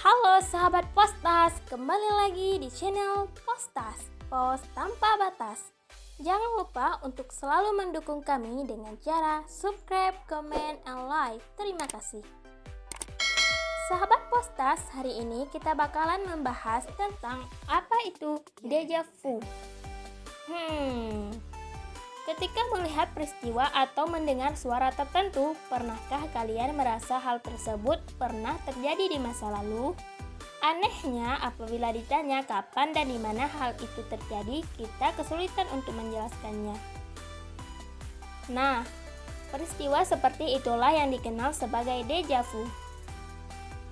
Halo sahabat Postas, kembali lagi di channel Postas, Pos Tanpa Batas. Jangan lupa untuk selalu mendukung kami dengan cara subscribe, comment, and like. Terima kasih. Sahabat Postas, hari ini kita bakalan membahas tentang apa itu deja vu. Ketika melihat peristiwa atau mendengar suara tertentu, pernahkah kalian merasa hal tersebut pernah terjadi di masa lalu? Anehnya, apabila ditanya kapan dan di mana hal itu terjadi, kita kesulitan untuk menjelaskannya. Nah, peristiwa seperti itulah yang dikenal sebagai deja vu.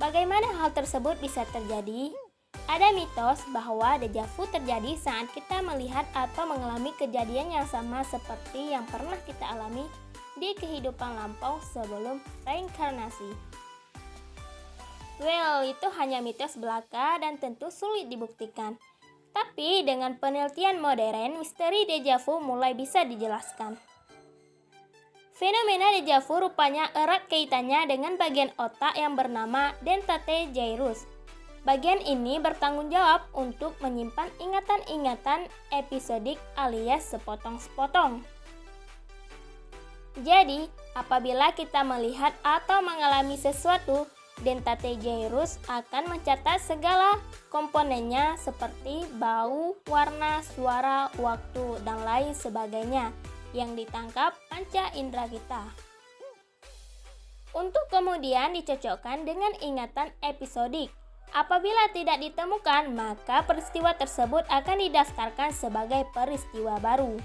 Bagaimana hal tersebut bisa terjadi? Ada mitos bahwa deja vu terjadi saat kita melihat atau mengalami kejadian yang sama seperti yang pernah kita alami di kehidupan lampau sebelum reinkarnasi. Well, itu hanya mitos belaka dan tentu sulit dibuktikan. Tapi dengan penelitian modern, misteri deja vu mulai bisa dijelaskan. Fenomena deja vu rupanya erat kaitannya dengan bagian otak yang bernama dentate gyrus. Bagian ini bertanggung jawab untuk menyimpan ingatan-ingatan episodik alias sepotong-sepotong. Jadi, apabila kita melihat atau mengalami sesuatu, dentate gyrus akan mencatat segala komponennya seperti bau, warna, suara, waktu, dan lain sebagainya yang ditangkap panca indera kita. Untuk kemudian dicocokkan dengan ingatan episodik. Apabila tidak ditemukan, maka peristiwa tersebut akan didaftarkan sebagai peristiwa baru.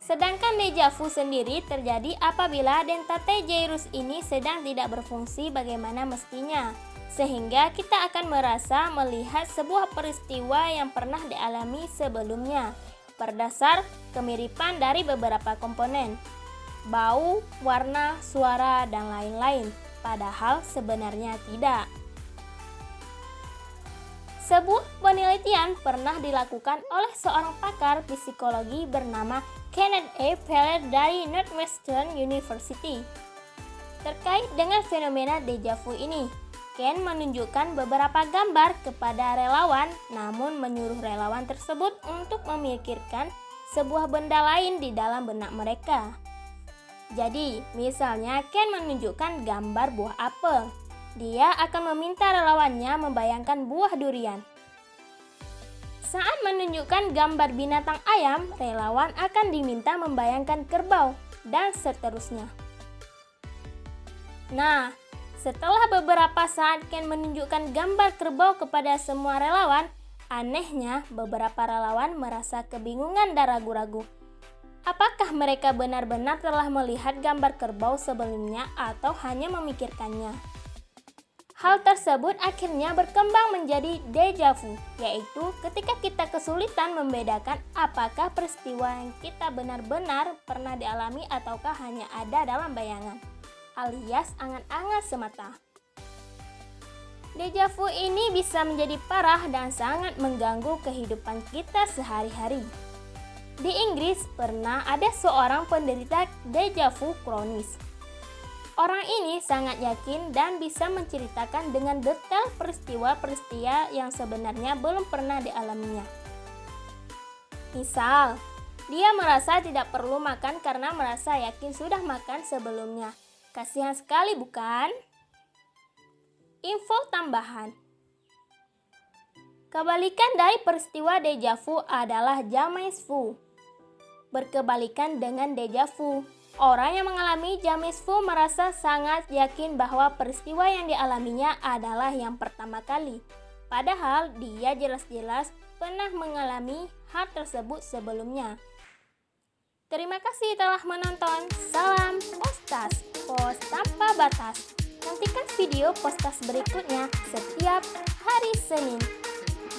Sedangkan deja vu sendiri terjadi apabila dentate gyrus ini sedang tidak berfungsi bagaimana mestinya, sehingga kita akan merasa melihat sebuah peristiwa yang pernah dialami sebelumnya, berdasar kemiripan dari beberapa komponen, bau, warna, suara, dan lain-lain. Padahal sebenarnya tidak. Sebuah penelitian pernah dilakukan oleh seorang pakar psikologi bernama Kenneth A. Peller dari Northwestern University. Terkait dengan fenomena deja vu ini, Ken menunjukkan beberapa gambar kepada relawan, namun menyuruh relawan tersebut untuk memikirkan sebuah benda lain di dalam benak mereka. Jadi, misalnya Ken menunjukkan gambar buah apel. Dia akan meminta relawannya membayangkan buah durian. Saat menunjukkan gambar binatang ayam, relawan akan diminta membayangkan kerbau, dan seterusnya. Nah, setelah beberapa saat Ken menunjukkan gambar kerbau kepada semua relawan, anehnya beberapa relawan merasa kebingungan dan ragu-ragu. Apakah mereka benar-benar telah melihat gambar kerbau sebelumnya atau hanya memikirkannya? Hal tersebut akhirnya berkembang menjadi deja vu, yaitu ketika kita kesulitan membedakan apakah peristiwa yang kita benar-benar pernah dialami ataukah hanya ada dalam bayangan, alias angan-angan semata. Deja vu ini bisa menjadi parah dan sangat mengganggu kehidupan kita sehari-hari. Di Inggris pernah ada seorang penderita deja vu kronis. Orang ini sangat yakin dan bisa menceritakan dengan detail peristiwa-peristiwa yang sebenarnya belum pernah dialaminya. Misal, dia merasa tidak perlu makan karena merasa yakin sudah makan sebelumnya. Kasihan sekali bukan? Info tambahan. Kebalikan dari peristiwa deja vu adalah jamais vu. Berkebalikan dengan deja vu, orang yang mengalami jamais vu merasa sangat yakin bahwa peristiwa yang dialaminya adalah yang pertama kali. Padahal dia jelas-jelas pernah mengalami hal tersebut sebelumnya. Terima kasih telah menonton. Salam Postas, Pos Tanpa Batas. Nantikan video Postas berikutnya setiap hari Senin.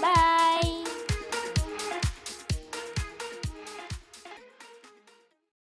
Bye!